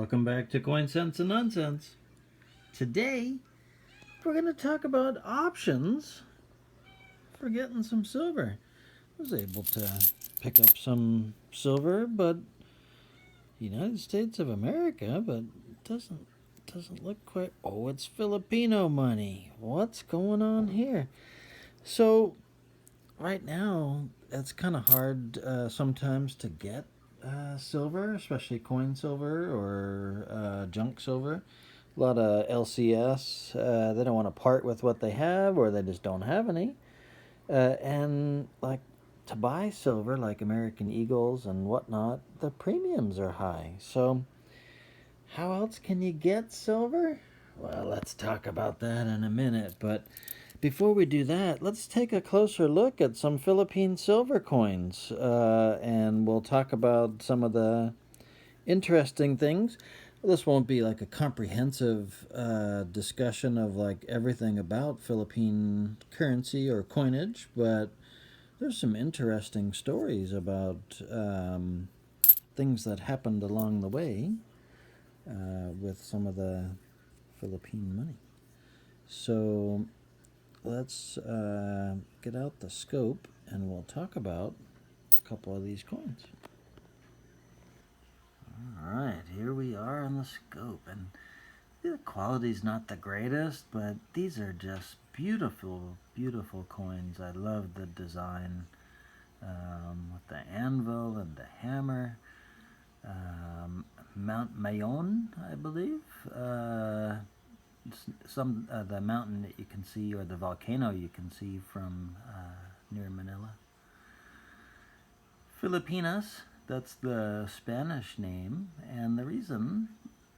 Welcome back to Coin Sense and Nonsense. Today, we're going to talk about options for getting some silver. I was able to pick up some silver, but United States of America, but it doesn't look quite. Oh, it's Filipino money. What's going on here? So, right now, it's kind of hard sometimes to get silver, especially coin silver or junk silver. A lot of LCS, they don't want to part with what they have, or they just don't have any. And like to buy silver, like American Eagles and whatnot, the premiums are high. So, how else can you get silver? Well, let's talk about that in a minute. But before we do that, let's take a closer look at some Philippine silver coins, and we'll talk about some of the interesting things. This won't be like a comprehensive discussion of like everything about Philippine currency or coinage, but there's some interesting stories about things that happened along the way with some of the Philippine money. So let's get out the scope and we'll talk about a couple of these coins. Alright, here we are on the scope, and the quality's not the greatest, but these are just beautiful, beautiful coins. I love the design with the anvil and the hammer. Mount Mayon, I believe. The mountain that you can see, or the volcano you can see from near Manila. Filipinas, that's the Spanish name, and the reason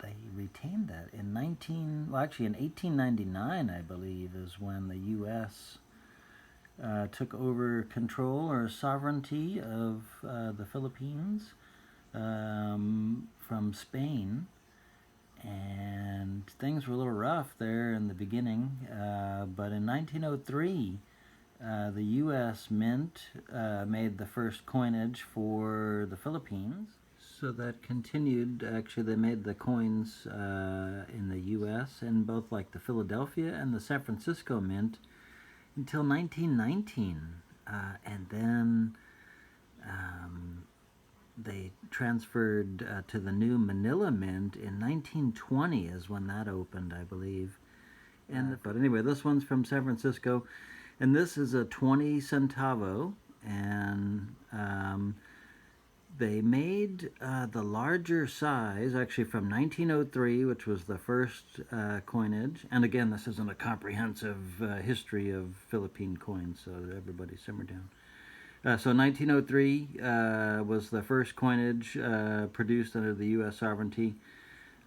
they retained that in 1899, I believe, is when the U.S. Took over control or sovereignty of the Philippines from Spain, and things were a little rough there in the beginning, but in 1903 the U.S. Mint made the first coinage for the Philippines. So that continued. Actually, they made the coins in the U.S. in both like the Philadelphia and the San Francisco Mint until 1919. And then they transferred to the new Manila Mint in 1920 is when that opened, I believe. But anyway, this one's from San Francisco. And this is a 20 centavo, and they made the larger size, actually from 1903, which was the first coinage. And again, this isn't a comprehensive history of Philippine coins, so everybody simmer down. So 1903 was the first coinage produced under the U.S. sovereignty.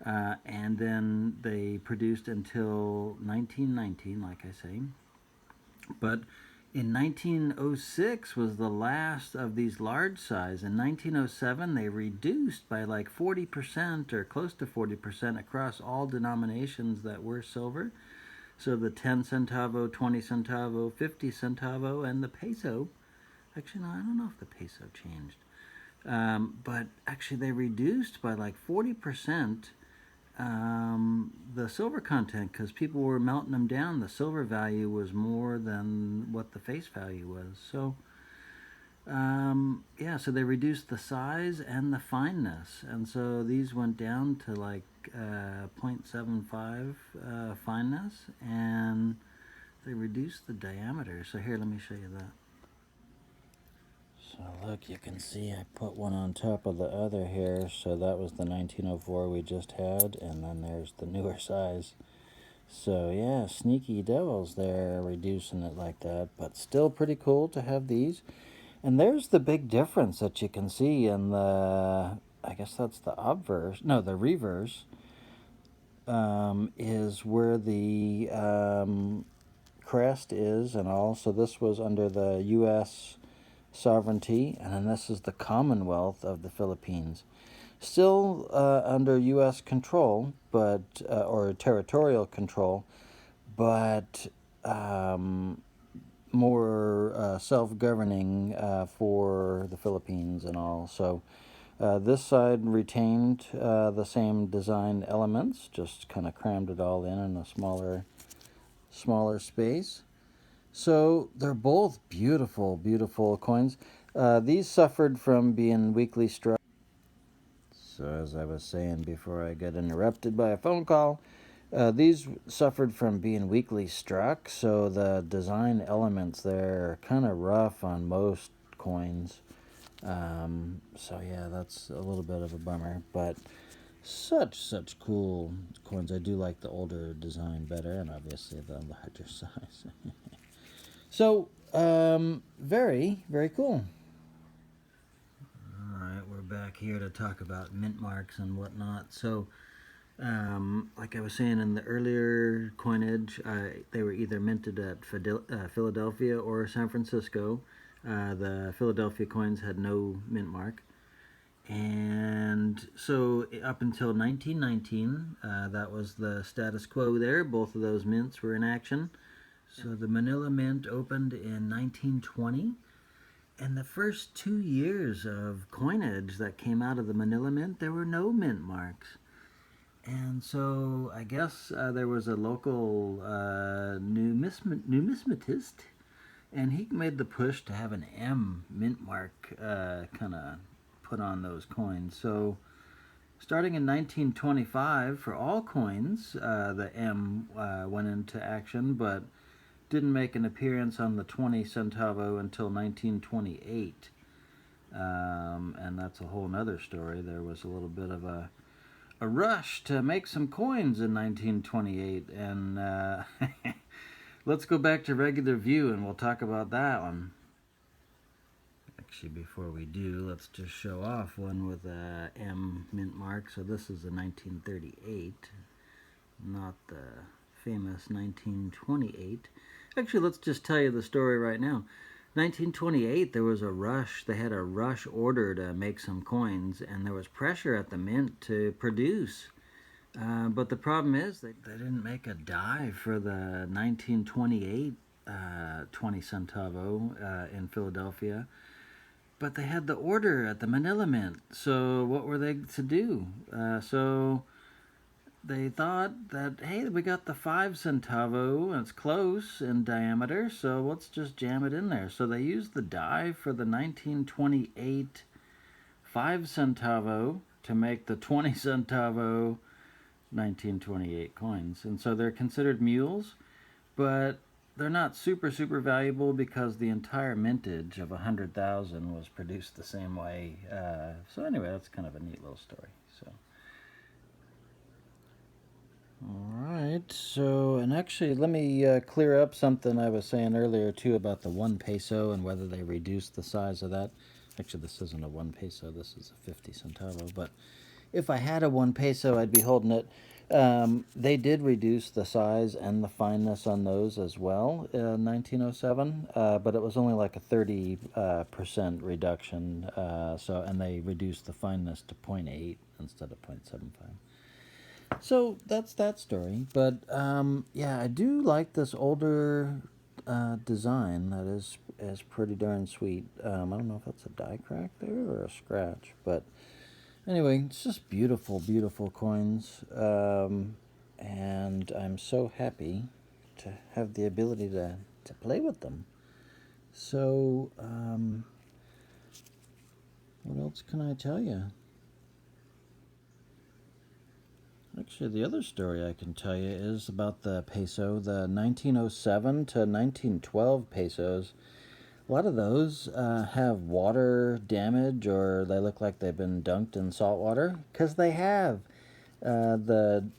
And then they produced until 1919, like I say. But in 1906 was the last of these large size. In 1907, they reduced by like 40% or close to 40% across all denominations that were silver. So the 10 centavo, 20 centavo, 50 centavo, and the peso. Actually, no, I don't know if the peso changed. But actually, they reduced by like 40% the silver content, because people were melting them down. The silver value was more than what the face value was. So so they reduced the size and the fineness, and so these went down to like 0.75 fineness, and they reduced the diameter. So here, let me show you that. So look, you can see I put one on top of the other here. So that was the 1904 we just had, and then there's the newer size. So yeah, sneaky devils there reducing it like that, but still pretty cool to have these. And there's the big difference that you can see in the, I guess that's the obverse, no, the reverse, is where the crest is and all. So this was under the U.S. sovereignty, and then this is the Commonwealth of the Philippines. Still under U.S. control, but or territorial control, but more self-governing for the Philippines and all. So This side retained the same design elements, just kind of crammed it all in a smaller space. So they're both beautiful, beautiful coins. These suffered from being weakly struck. So as I was saying before I got interrupted by a phone call, these suffered from being weakly struck, so the design elements there are kind of rough on most coins. So yeah, that's a little bit of a bummer, but such cool coins. I do like the older design better, and obviously the larger size. So, very cool. All right, we're back here to talk about mint marks and whatnot. So, like I was saying in the earlier coinage, they were either minted at Philadelphia or San Francisco. The Philadelphia coins had no mint mark. And so up until 1919, that was the status quo there. Both of those mints were in action. So the Manila Mint opened in 1920. And the first 2 years of coinage that came out of the Manila Mint, there were no mint marks. And so I guess there was a local numismatist, and he made the push to have an M mint mark kind of put on those coins. So starting in 1925, for all coins, the M went into action, but didn't make an appearance on the 20 centavo until 1928. And that's a whole nother story. There was a little bit of a rush to make some coins in 1928, and let's go back to regular view and we'll talk about that one. Actually, before we do, let's just show off one with a M mint mark. So this is a 1938, not the famous 1928. Actually, let's just tell you the story right now. 1928, there was a rush. They had a rush order to make some coins, and there was pressure at the mint to produce. But the problem is they didn't make a die for the 1928 20 centavo in Philadelphia. But they had the order at the Manila Mint. So what were they to do? So they thought that, hey, we got the 5 centavo, and it's close in diameter, so let's just jam it in there. So they used the die for the 1928 5 centavo to make the 20 centavo 1928 coins. And so they're considered mules, but they're not super valuable because the entire mintage of 100,000 was produced the same way. So anyway, that's kind of a neat little story. So. Alright, so, and actually let me clear up something I was saying earlier too about the 1 peso and whether they reduced the size of that. Actually, this isn't a 1 peso, this is a 50 centavo, but if I had a 1 peso, I'd be holding it. They did reduce the size and the fineness on those as well in 1907, but it was only like a 30% reduction, and they reduced the fineness to 0.8 instead of 0.75. So that's that story. But yeah, I do like this older design. That is pretty darn sweet. I don't know if that's a die crack there or a scratch, but anyway, it's just beautiful, beautiful coins. And I'm so happy to have the ability to play with them. So what else can I tell you? Actually, the other story I can tell you is about the peso, the 1907 to 1912 pesos. A lot of those have water damage, or they look like they've been dunked in salt water, because they have. The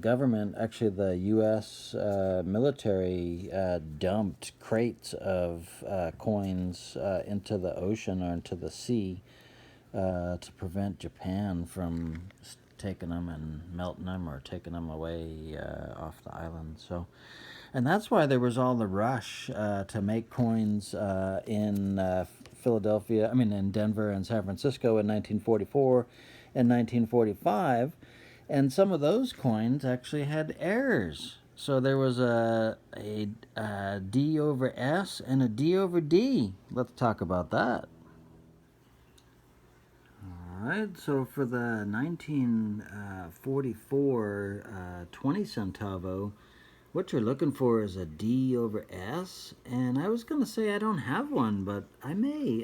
government, actually the U.S. Military, dumped crates of coins into the ocean or into the sea to prevent Japan from taking them and melting them or taking them away off the island. So, and that's why there was all the rush to make coins in Philadelphia, in Denver and San Francisco in 1944 and 1945. And some of those coins actually had errors. So there was a D over S and a D over D. Let's talk about that. Alright, so for the 1944 20 centavo, what you're looking for is a D over S, and I was going to say I don't have one, but I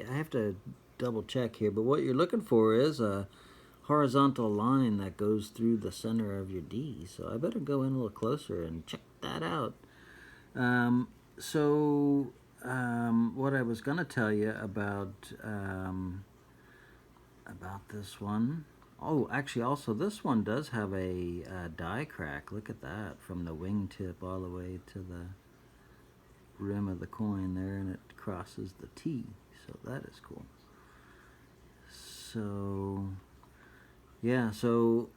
have to double check here, but what you're looking for is a horizontal line that goes through the center of your D, so I better go in a little closer and check that out. What I was going to tell you about this one. Oh, actually, also this one does have a die crack. Look at that, from the wingtip all the way to the rim of the coin there, and it crosses the T. So that is cool. So, yeah, so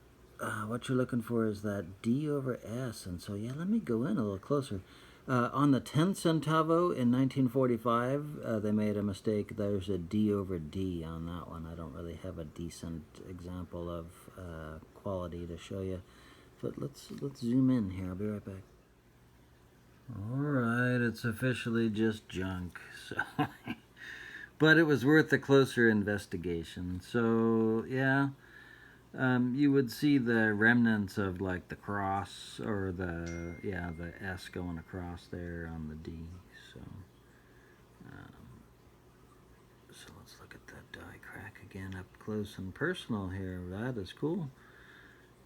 what you're looking for is that D over S. And so, yeah, let me go in a little closer. On the 10 centavo in 1945, they made a mistake. There's a D over D on that one. I don't really have a decent example of quality to show you. But let's zoom in here. I'll be right back. Alright, it's officially just junk. So but it was worth a closer investigation. So, yeah. You would see the remnants of like the cross or the S going across there on the D. So, so let's look at that die crack again up close and personal here. That is cool.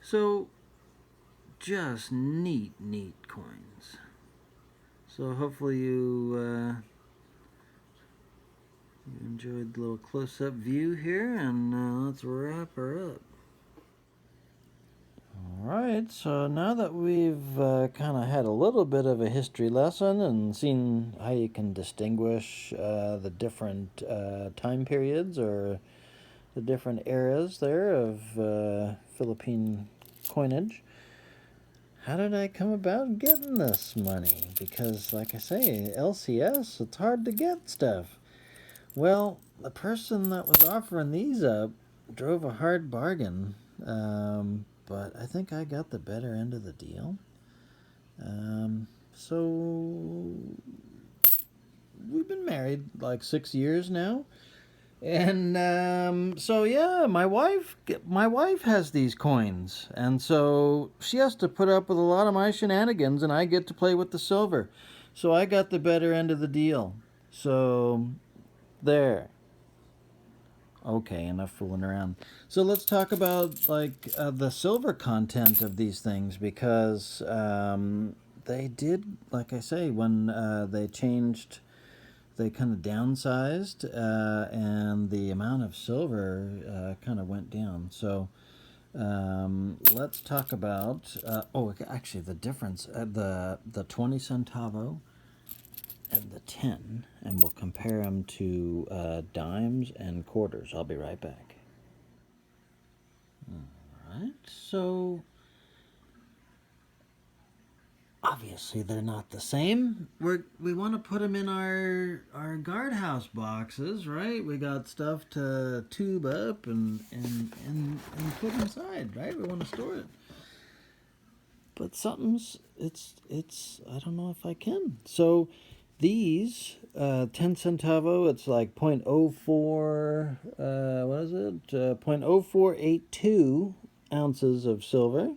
So, just neat coins. So hopefully you enjoyed the little close-up view here, and let's wrap her up. Alright, so now that we've kind of had a little bit of a history lesson and seen how you can distinguish the different time periods or the different eras there of Philippine coinage, how did I come about getting this money? Because, like I say, LCS, it's hard to get stuff. Well, the person that was offering these up drove a hard bargain. But I think I got the better end of the deal. So we've been married like 6 years now, and so yeah, my wife has these coins, and so she has to put up with a lot of my shenanigans, and I get to play with the silver. So I got the better end of the deal. So there. Okay, enough fooling around. So let's talk about like the silver content of these things, because they did, like I say, when they changed, they kind of downsized, and the amount of silver kind of went down. So let's talk about actually the difference, the 20 centavo and the 10, and we'll compare them to dimes and quarters. I'll be right back. Alright, so obviously they're not the same. We want to put them in our guardhouse boxes, right? We got stuff to tube up and put inside, right? We want to store it. But it's I don't know if I can. So these 10 centavo, it's like 0.04, what is it? 0.0482 ounces of silver.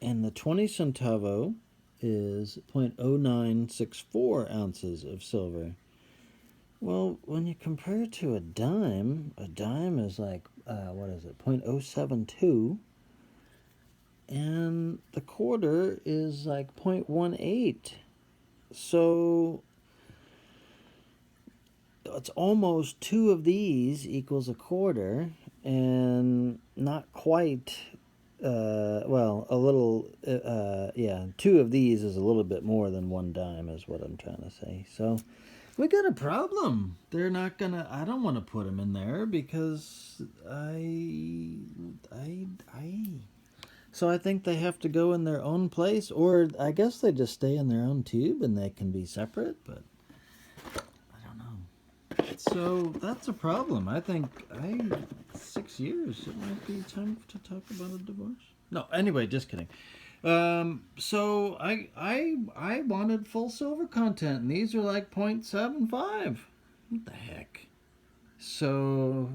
And the 20 centavo is 0.0964 ounces of silver. Well, when you compare it to a dime is like, what is it, 0.072. And the quarter is like 0.18. So it's almost 2 of these equals a quarter, and not quite, well, a little, 2 of these is a little bit more than 1 dime is what I'm trying to say. So we got a problem. They're not gonna, I don't want to put them in there because so I think they have to go in their own place, or I guess they just stay in their own tube and they can be separate, but I don't know. So that's a problem. I think 6 years, it might be time to talk about a divorce. No, anyway, just kidding. So I wanted full silver content, and these are like 0.75. What the heck? So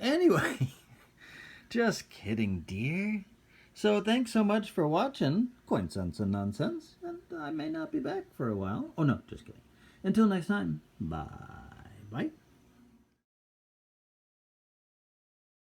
Anyway, just kidding, dear. So thanks so much for watching Coin Sense and Nonsense, and I may not be back for a while. Oh no, just kidding. Until next time, bye. Bye.